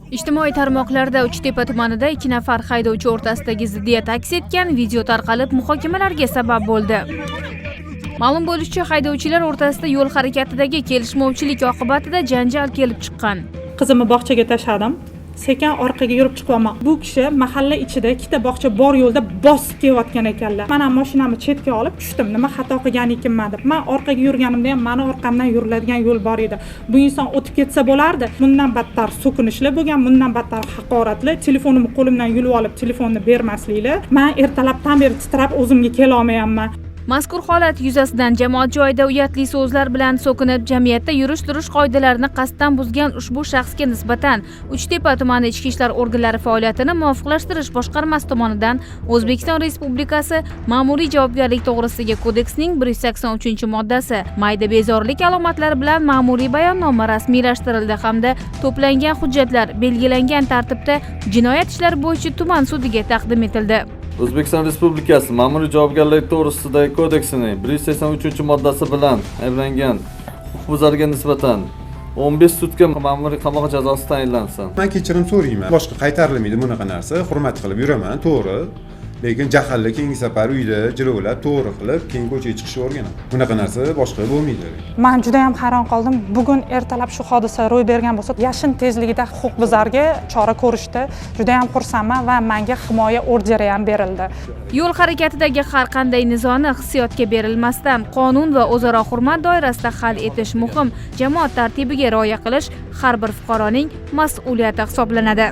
Ijtimoiy tarmoqlarda Uchtepa tumanida 2 nafar haydovchi o'rtasidagi ziddiyat aks etgan video tarqalib muhokamalarga sabab bo'ldi. Ma'lum bo'lishicha, haydovchilar o'rtasida yo'l harakatidagi kelishmovchilik oqibatida janjal kelib chiqqan. Qizimni bog'chaga tashladim. Sekin orqaga yurib chiqaman. Bu kishi mahalla ichida ikkita bog'cha bor yo'lda bosib kelayotgan ekanlar. Men ham mashinamni chetga olib tushdim. Nima xato qilgan ekanman deb. Men orqaga yurganimda ham meni orqamdan yuriladigan yo'l bor edi. Bu inson o'tib ketsa bo'lardi. Bundan battar so'kinishlar bo'lgan, bundan battar haqoratlar. Telefonimni qo'limdan yulib olib, telefonni bermasliklar. Men ertalabdan beri titrab o'zimga kela olmayapman. Mazkur holat yuzasidan jamoat joyida uyatli so'zlar bilan so'kinib, jamiyatda yurish-turish qoidalarini qasddan buzgan ushbu shaxsga nisbatan Uchtepa tumani ichki ishlar organlari faoliyatini muvofiqlashtirish boshqarmasi tomonidan O'zbekiston Respublikasi Ma'muriy javobgarlik to'g'risidagi kodeksning 183-moddasi mayda bezorilik alomatlari bilan ma'muriy bayonnoma rasmiylashtirildi hamda to'plangan hujjatlar belgilangan tartibda jinoyat ishlari bo'yicha tuman sudiga taqdim etildi. O'zbekiston Respublikasi Ma'muriy javobgarlik to'g'risidagi kodeksining 183-moddasi bilan ayblangan huquqbuzarga nisbatan 15 sutka ma'muriy qamoq jazosi tayinlansin. Men kechirim so'rayman. Boshqa qaytarilmaydi bunaqa narsa. Hurmat qilib yuraman, to'g'ri. Lekin jahlli keyingi safar uyda jilovlab to'g'ri qilib, keyin ko'chaga chiqishni o'rganaman. Bunaqa narsa boshqa bo'lmaydi. Men juda ham hayron qoldim. Bugun ertalab shu hodisa ro'y bergan bo'lsa, yashin tezligida huquqbuzarga chora ko'rishdi. Juda ham xursandman va menga himoya orderi ham berildi. Yo'l harakatidagi har qanday nizoni hissiyotga berilmasdan qonun va o'zaro hurmat doirasida hal etish muhim. Jamoat tartibiga rioya qilish har bir fuqaroning mas'uliyati hisoblanadi.